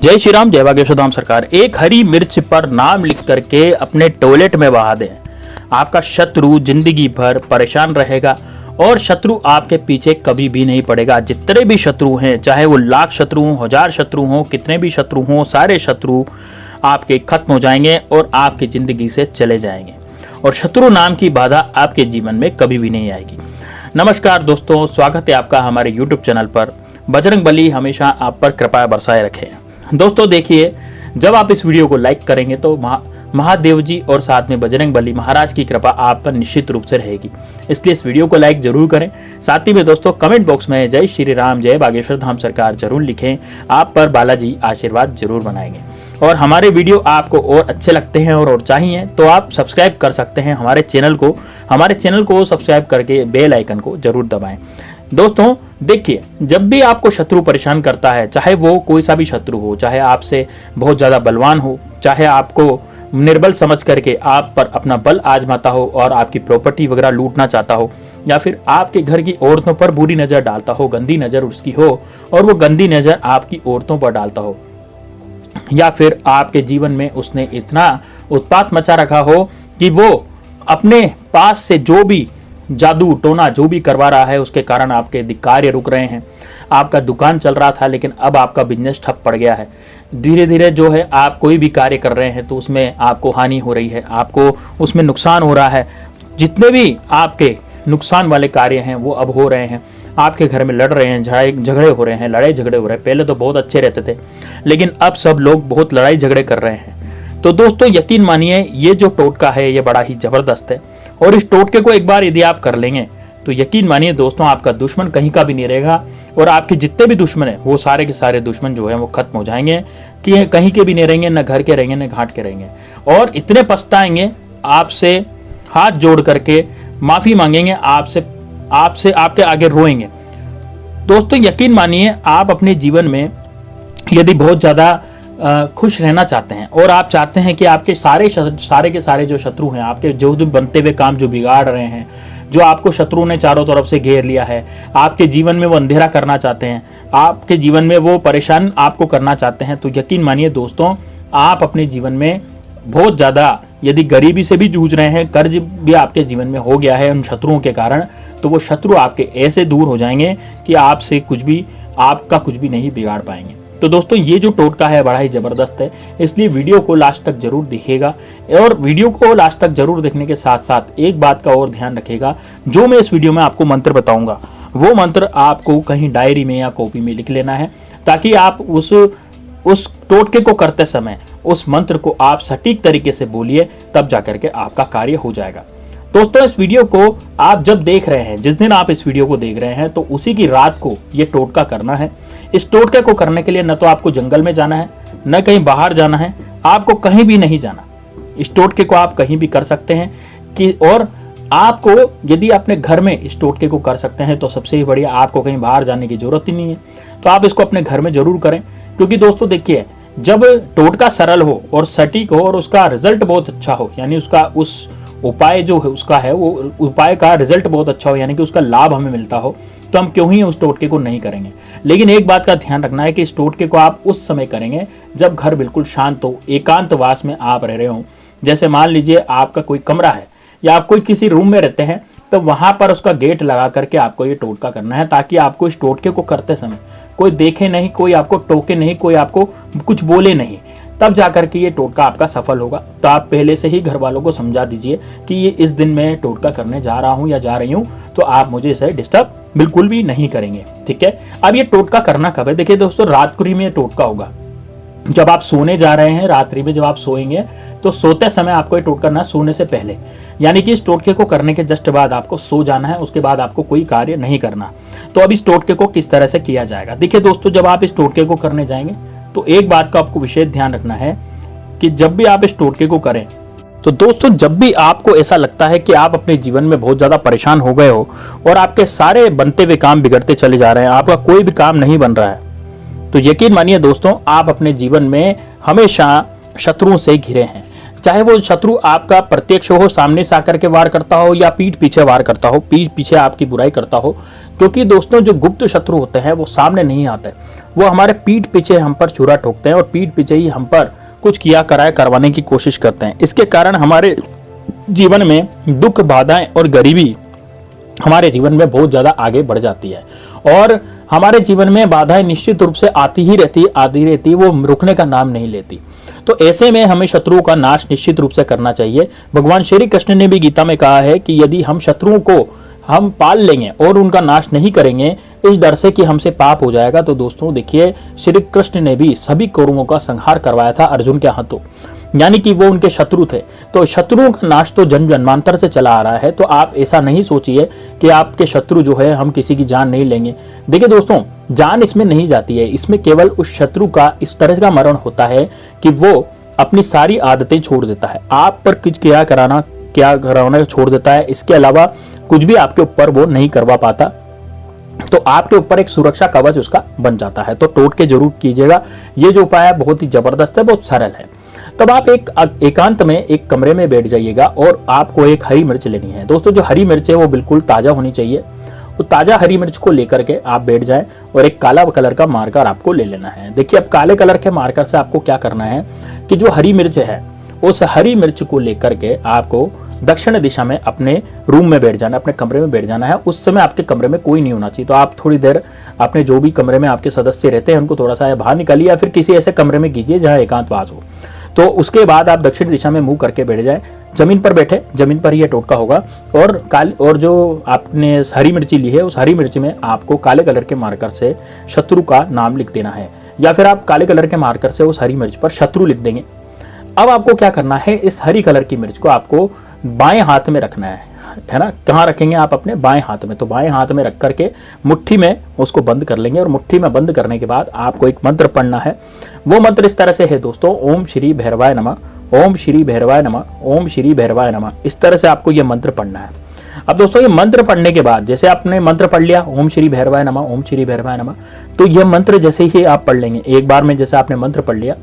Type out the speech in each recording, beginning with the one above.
जय श्री राम, जय बागेश्वर धाम सरकार। एक हरी मिर्च पर नाम लिख करके अपने टॉयलेट में बहा दें, आपका शत्रु जिंदगी भर परेशान रहेगा और शत्रु आपके पीछे कभी भी नहीं पड़ेगा। जितने भी शत्रु हैं, चाहे वो लाख शत्रु हों, 1000 शत्रु हों, कितने भी शत्रु हों, सारे शत्रु आपके खत्म हो जाएंगे और आपकी जिंदगी से चले जाएंगे और शत्रु नाम की बाधा आपके जीवन में कभी भी नहीं आएगी। नमस्कार दोस्तों, स्वागत है आपका हमारे YouTube चैनल पर। बजरंगबली हमेशा आप पर कृपा बरसाए रखे। दोस्तों देखिए, जब आप इस वीडियो को लाइक करेंगे तो महादेव जी और साथ में बजरंगबली महाराज की कृपा आप पर निश्चित रूप से रहेगी, इसलिए इस वीडियो को लाइक जरूर करें। साथ ही में दोस्तों कमेंट बॉक्स में जय श्री राम, जय बागेश्वर धाम सरकार जरूर लिखें। आप पर बालाजी आशीर्वाद जरूर बनाएंगे और हमारे वीडियो आपको और अच्छे लगते हैं और चाहिए तो आप सब्सक्राइब कर सकते हैं हमारे चैनल को सब्सक्राइब करके बेल आइकन को जरूर दबाएं। दोस्तों देखिए, जब भी आपको शत्रु परेशान करता है, चाहे वो कोई सा भी शत्रु हो, चाहे आपसे बहुत ज़्यादा बलवान हो, चाहे आपको निर्बल समझ करके आप पर अपना बल आजमाता हो और आपकी प्रॉपर्टी वगैरह लूटना चाहता हो, या फिर आपके घर की औरतों पर बुरी नज़र डालता हो, गंदी नज़र उसकी हो और वो गंदी नज़र आपकी औरतों पर डालता हो, या फिर आपके जीवन में उसने इतना उत्पात मचा रखा हो कि वो अपने पास से जो भी जादू टोना जो भी करवा रहा है उसके कारण आपके कार्य रुक रहे हैं। आपका दुकान चल रहा था लेकिन अब आपका बिजनेस ठप पड़ गया है। धीरे धीरे जो है आप कोई भी कार्य कर रहे हैं तो उसमें आपको हानि हो रही है, आपको उसमें नुकसान हो रहा है। जितने भी आपके नुकसान वाले कार्य हैं वो अब हो रहे हैं। आपके घर में लड़ रहे हैं, झगड़े हो रहे हैं, लड़ाई झगड़े हो रहे हैं। पहले तो बहुत अच्छे रहते थे लेकिन अब सब लोग बहुत लड़ाई झगड़े कर रहे हैं। तो दोस्तों यकीन मानिए, ये जो टोटका है ये बड़ा ही जबरदस्त है और इस टोटके को एक बार यदि आप कर लेंगे तो यकीन मानिए दोस्तों, आपका दुश्मन कहीं का भी नहीं रहेगा और आपके जितने भी दुश्मन हैं वो सारे के सारे दुश्मन जो है वो खत्म हो जाएंगे कि कहीं के भी नहीं रहेंगे, न घर के रहेंगे न घाट के रहेंगे और इतने पछताएंगे, आपसे हाथ जोड़ करके माफी मांगेंगे, आपसे आपके आगे रोएंगे। दोस्तों यकीन मानिए, आप अपने जीवन में यदि बहुत ज्यादा खुश रहना चाहते हैं और आप चाहते हैं कि आपके सारे के सारे जो शत्रु हैं, आपके जो भी बनते हुए काम जो बिगाड़ रहे हैं, जो आपको शत्रु ने चारों तरफ से घेर लिया है, आपके जीवन में वो अंधेरा करना चाहते हैं, आपके जीवन में वो परेशान आपको करना चाहते हैं, तो यकीन मानिए दोस्तों, आप अपने जीवन में बहुत ज़्यादा यदि गरीबी से भी जूझ रहे हैं, कर्ज भी आपके जीवन में हो गया है उन शत्रुओं के कारण, तो वो शत्रु आपके ऐसे दूर हो जाएंगे कि आपका कुछ भी नहीं बिगाड़ पाएंगे। तो दोस्तों ये जो टोटका है बड़ा ही जबरदस्त है, इसलिए वीडियो को लास्ट तक जरूर देखिएगा और वीडियो को लास्ट तक जरूर देखने के साथ साथ एक बात का और ध्यान रखिएगा। जो मैं इस वीडियो में आपको मंत्र बताऊंगा वो मंत्र आपको कहीं डायरी में या कॉपी में लिख लेना है, ताकि आप उस टोटके को करते समय उस मंत्र को आप सटीक तरीके से बोलिए, तब जाकर के आपका कार्य हो जाएगा। दोस्तों इस वीडियो को आप जब देख रहे हैं, जिस दिन आप इस वीडियो को देख रहे हैं, तो उसी की रात को ये टोटका करना है। इस टोटके को करने के लिए न तो आपको जंगल में जाना है, न कहीं बाहर जाना है, आपको कहीं भी नहीं जाना। इस टोटके को आप कहीं भी कर सकते हैं और आपको यदि अपने घर में इस टोटके को कर सकते हैं तो सबसे ही बढ़िया, आपको कहीं बाहर जाने की जरूरत ही नहीं है। तो आप इसको अपने घर में जरूर करें, क्योंकि दोस्तों देखिए, जब टोटका सरल हो और सटीक हो और उसका रिजल्ट बहुत अच्छा हो, यानी उस उपाय जो है उसका है वो उपाय का रिजल्ट बहुत अच्छा हो, यानी कि उसका लाभ हमें मिलता हो, तो हम क्यों ही उस टोटके को नहीं करेंगे। लेकिन एक बात का ध्यान रखना है कि इस टोटके को आप उस समय करेंगे जब घर बिल्कुल शांत हो, एकांतवास में आप रह रहे हो। जैसे मान लीजिए आपका कोई कमरा है या आप कोई किसी रूम में रहते हैं, तो वहां पर उसका गेट लगा करके आपको ये टोटका करना है, ताकि आपको इस टोटके को करते समय कोई देखे नहीं, कोई आपको टोके नहीं, कोई आपको कुछ बोले नहीं, तब जाकर के ये टोटका आपका सफल होगा। तो आप पहले से ही घर वालों को समझा दीजिए कि ये इस दिन मैं टोटका करने जा रहा हूँ या जा रही हूँ, तो आप मुझे इसे डिस्टर्ब बिल्कुल भी नहीं करेंगे, ठीक है। अब ये टोटका करना कब है? देखिए दोस्तों, रात्रि में टोटका होगा। जब आप सोने जा रहे हैं, रात्रि में जब आप सोएंगे, तो सोते समय आपको ये टोटका करना, सोने से पहले, यानी कि इस टोटके को करने के जस्ट बाद आपको सो जाना है, उसके बाद आपको कोई कार्य नहीं करना। तो अब इस टोटके को किस तरह से किया जाएगा? देखिए दोस्तों, जब आप इस टोटके को करने जाएंगे तो एक बात का आपको विशेष ध्यान रखना है कि जब भी आप इस टोटके को करें, तो दोस्तों जब भी आपको ऐसा लगता है कि आप अपने जीवन में बहुत ज्यादा परेशान हो गए हो और आपके सारे बनते हुए काम बिगड़ते चले जा रहे हैं, आपका कोई भी काम नहीं बन रहा है, तो यकीन मानिए दोस्तों, आप अपने जीवन में हमेशा शत्रुओं से घिरे हैं। चाहे वो शत्रु आपका प्रत्यक्ष हो, सामने से आकर के वार करता हो, या पीठ पीछे वार करता हो, पीठ पीछे आपकी बुराई करता हो, क्योंकि दोस्तों जो गुप्त शत्रु होते हैं वो सामने नहीं आते, वो हमारे पीठ पीछे हम पर छुरा ठोकते हैं और पीठ पीछे ही हम पर कुछ किया कराए करवाने की कोशिश करते हैं। इसके कारण हमारे जीवन में दुख, बाधाएं और गरीबी हमारे जीवन में बहुत ज़्यादा आगे बढ़ जाती है और हमारे जीवन में बाधाएं निश्चित रूप से आती रहती, वो रुकने का नाम नहीं लेती। तो ऐसे में हमें शत्रुओं का नाश निश्चित रूप से करना चाहिए। भगवान श्री कृष्ण ने भी गीता में कहा है कि यदि हम शत्रुओं को हम पाल लेंगे और उनका नाश नहीं करेंगे इस डर से कि हमसे पाप हो जाएगा, तो दोस्तों देखिए श्री कृष्ण ने भी सभी कौरवों का संहार करवाया था अर्जुन के हाथों, यानी कि वो उनके शत्रु थे। तो शत्रुओं का नाश तो जन्म जन्मांतर से चला आ रहा है। तो आप ऐसा नहीं सोचिए कि आपके शत्रु जो है हम किसी की जान नहीं लेंगे। देखिए दोस्तों, जान इसमें नहीं जाती है, इसमें केवल उस शत्रु का इस तरह का मरण होता है कि वो अपनी सारी आदतें छोड़ देता है, आप पर कुछ क्या कराना छोड़ देता है। इसके अलावा कुछ भी आपके ऊपर वो नहीं करवा पाता, तो आपके ऊपर एक सुरक्षा कवच उसका बन जाता है। तो टोट के जरूर कीजिएगा। ये जो उपाय है बहुत ही जबरदस्त है, बहुत सरल है। तब आप एक एकांत में एक कमरे में बैठ जाइएगा और आपको एक हरी मिर्च लेनी है। दोस्तों जो हरी मिर्च है वो बिल्कुल ताजा होनी चाहिए। तो ताजा हरी मिर्च को लेकर के आप बैठ जाएं और एक काला कलर का मार्कर आपको ले लेना है। देखिए अब काले कलर के मार्कर से आपको क्या करना है कि जो हरी मिर्च है उस हरी मिर्च को लेकर के आपको दक्षिण दिशा में अपने रूम में बैठ जाना, अपने कमरे में बैठ जाना है। उस समय आपके कमरे में कोई नहीं होना चाहिए। तो आप थोड़ी देर अपने जो भी कमरे में आपके सदस्य रहते हैं उनको थोड़ा सा बाहर निकालिए या फिर किसी ऐसे कमरे में कीजिए जहाँ एकांतवास हो। तो उसके बाद आप दक्षिण दिशा में मुंह करके बैठ जाए, जमीन पर बैठे, जमीन पर ही टोटका होगा और जो आपने हरी मिर्ची ली है उस हरी मिर्ची में आपको काले कलर के मार्कर से शत्रु का नाम लिख देना है या फिर आप काले कलर के मार्कर से उस हरी मिर्च पर शत्रु लिख देंगे। अब आपको क्या करना है, इस हरी कलर की मिर्च को आपको बाएं हाथ में रखना है ना। कहाँ रखेंगे आप? अपने बाएं हाथ में। तो बाएं हाथ में रख करके मुट्ठी में उसको बंद कर लेंगे और मुट्ठी में बंद करने के बाद आपको एक मंत्र पढ़ना है। वो मंत्र इस तरह से है दोस्तों, ओम श्री भैरवाय नमः, ओम श्री भैरवाय नमः, ओम श्री भैरवाय नमः। इस तरह से आपको ये मंत्र पढ़ना है। अब दोस्तों ये मंत्र पढ़ने के बाद जैसे आपने मंत्र पढ़ लिया ओम श्री भैरवाय नमः, ओम श्री भैरवाय नमः, तो यह मंत्र जैसे ही आप पढ़ लेंगे एक बार में, जैसे आपने मंत्र पढ़ लिया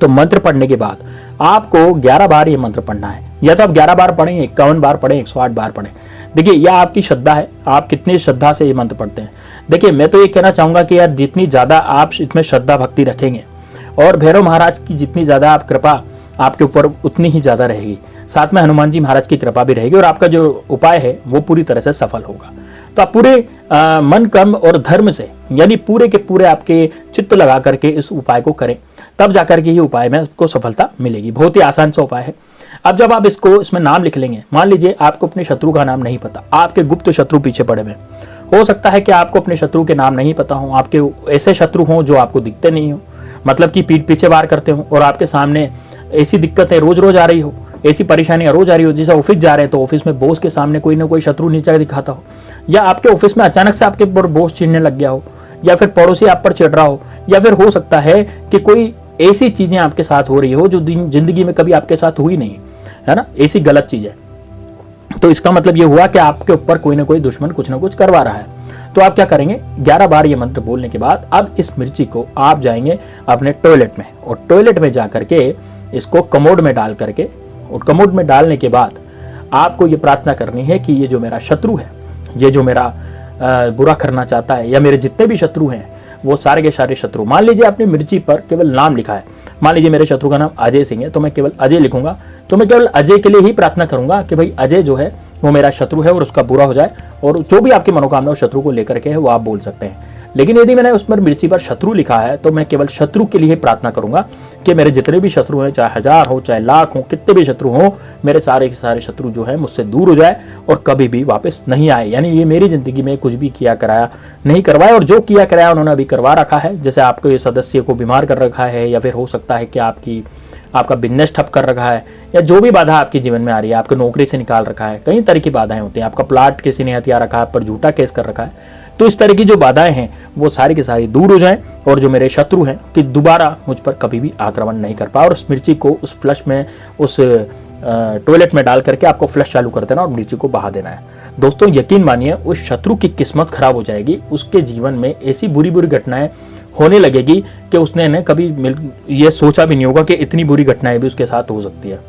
तो मंत्र पढ़ने के बाद आपको 11 बार ये मंत्र पढ़ना है। या तो आप 11 बार पढ़ें, 51 बार पढ़ें, 108 बार पढ़ें। देखिए यह आपकी श्रद्धा है, आप कितनी श्रद्धा से ये मंत्र पढ़ते हैं। देखिए मैं तो ये कहना चाहूंगा कि यार जितनी ज्यादा आप इसमें श्रद्धा भक्ति रखेंगे और भैरव महाराज की जितनी ज्यादा आप कृपा आपके ऊपर उतनी ही ज्यादा रहेगी, साथ में हनुमान जी महाराज की कृपा भी रहेगी और आपका जो उपाय है वो पूरी तरह से सफल होगा। तो आप पूरे मन, कर्म और धर्म से यानी पूरे के पूरे आपके चित्त लगा करके इस उपाय को करें, तब जाकर के ये उपाय में आपको सफलता मिलेगी। बहुत ही आसान सा उपाय है। अब जब आप इसमें नाम लिख लेंगे, मान लीजिए आपको अपने शत्रु का नाम नहीं पता, आपके गुप्त शत्रु पीछे पड़े हुए, हो सकता है कि आपको अपने शत्रु के नाम नहीं पता हो, आपके ऐसे शत्रु हों जो आपको दिखते नहीं हो, मतलब कि पीठ पीछे वार करते हो और आपके सामने ऐसी दिक्कतें रोज रोज आ रही हो, ऐसी परेशानियां रोज आ रही हो। जैसे ऑफिस जा रहे हैं तो ऑफिस में बॉस के सामने कोई ना कोई शत्रु नीचा दिखाता हो, या आपके ऑफिस में अचानक से आपके ऊपर बॉस चिढ़ने लग गया हो, या फिर पड़ोसी आप पर चिढ़ रहा हो, या फिर हो सकता है कि कोई ऐसी चीजें आपके साथ हो रही हो जो जिंदगी में कभी आपके साथ हुई नहीं है ना, ऐसी गलत चीजें। तो इसका मतलब ये हुआ कि आपके ऊपर कोई ना कोई दुश्मन कुछ ना कुछ करवा रहा है। तो आप क्या करेंगे, 11 बार ये मंत्र बोलने के बाद अब इस मिर्ची को आप जाएंगे अपने टॉयलेट में और टॉयलेट में जा करके इसको कमोड में डाल करके, और कमोड में डालने के बाद आपको ये प्रार्थना करनी है कि ये जो मेरा शत्रु है, ये जो मेरा बुरा करना चाहता है, या मेरे जितने भी शत्रु हैं वो सारे के सारे शत्रु, मान लीजिए आपने मिर्ची पर केवल नाम लिखा है, मान लीजिए मेरे शत्रु का नाम अजय सिंह है तो मैं केवल अजय लिखूंगा, तो मैं केवल अजय के लिए ही प्रार्थना करूंगा कि भाई अजय जो है वो मेरा शत्रु है और उसका बुरा हो जाए, और जो भी आपकी मनोकामना उस शत्रु को लेकर के है वो आप बोल सकते हैं। लेकिन यदि मैंने उस पर मिर्ची पर शत्रु लिखा है तो मैं केवल शत्रु के लिए प्रार्थना करूंगा कि मेरे जितने भी शत्रु हैं, चाहे 1000 हो चाहे लाख हो, कितने भी शत्रु हो, मेरे सारे के सारे शत्रु जो है मुझसे दूर हो जाए और कभी भी वापस नहीं आए। यानी ये मेरी जिंदगी में कुछ भी किया कराया नहीं करवाया, और जो किया कराया उन्होंने अभी करवा रखा है। जैसे आपको ये सदस्य को बीमार कर रखा है, या फिर हो सकता है कि आपका बिजनेस ठप कर रखा है, या जो भी बाधा आपके जीवन में आ रही है, आपको नौकरी से निकाल रखा है, कई तरह की बाधाएं होती हैं, आपका प्लाट किसी ने हथिया रखा है, पर झूठा केस कर रखा है, तो इस तरह की जो बाधाएं हैं वो सारी की सारी दूर हो जाएं और जो मेरे शत्रु हैं कि दोबारा मुझ पर कभी भी आक्रमण नहीं कर पाए। और उस मिर्ची को उस फ्लश में, उस टॉयलेट में डाल करके आपको फ्लश चालू कर देना और मिर्ची को बहा देना है। दोस्तों यकीन मानिए उस शत्रु की किस्मत खराब हो जाएगी, उसके जीवन में ऐसी बुरी बुरी घटनाएं होने लगेगी कि उसने कभी ये सोचा भी नहीं होगा कि इतनी बुरी घटनाएं भी उसके साथ हो सकती है,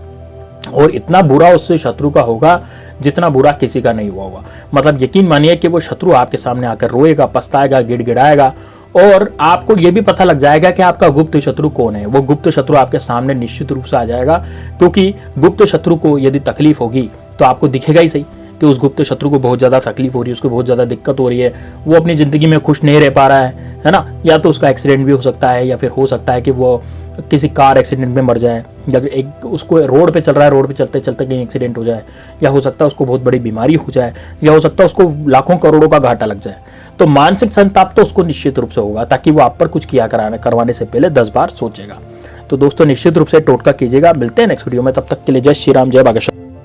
और इतना बुरा उससे शत्रु का होगा जितना बुरा किसी का नहीं हुआ होगा। मतलब यकीन मानिए कि वो शत्रु आपके सामने आकर रोएगा, पछताएगा, गिड़गिड़ाएगा और आपको ये भी पता लग जाएगा कि आपका गुप्त शत्रु कौन है। वो गुप्त शत्रु आपके सामने निश्चित रूप से आ जाएगा, क्योंकि गुप्त शत्रु को यदि तकलीफ होगी तो आपको दिखेगा ही सही कि उस गुप्त शत्रु को बहुत ज़्यादा तकलीफ हो रही है, उसको बहुत ज़्यादा दिक्कत हो रही है, वो अपनी ज़िंदगी में खुश नहीं रह पा रहा है ना। या तो उसका एक्सीडेंट भी हो सकता है, या फिर हो सकता है कि वो किसी कार एक्सीडेंट में मर जाए, या एक उसको रोड पे चल रहा है, रोड पे चलते चलते कहीं एक्सीडेंट हो जाए, या हो सकता है उसको बहुत बड़ी बीमारी हो जाए, या हो सकता है उसको लाखों करोड़ों का घाटा लग जाए। तो मानसिक संताप तो उसको निश्चित रूप से होगा, ताकि वो आप पर कुछ किया करवाने से पहले 10 बार सोचेगा। तो दोस्तों निश्चित रूप से टोटका कीजिएगा। मिलते हैं नेक्स्ट वीडियो में, तब तक के लिए जय श्री राम, जय बागेश्वर।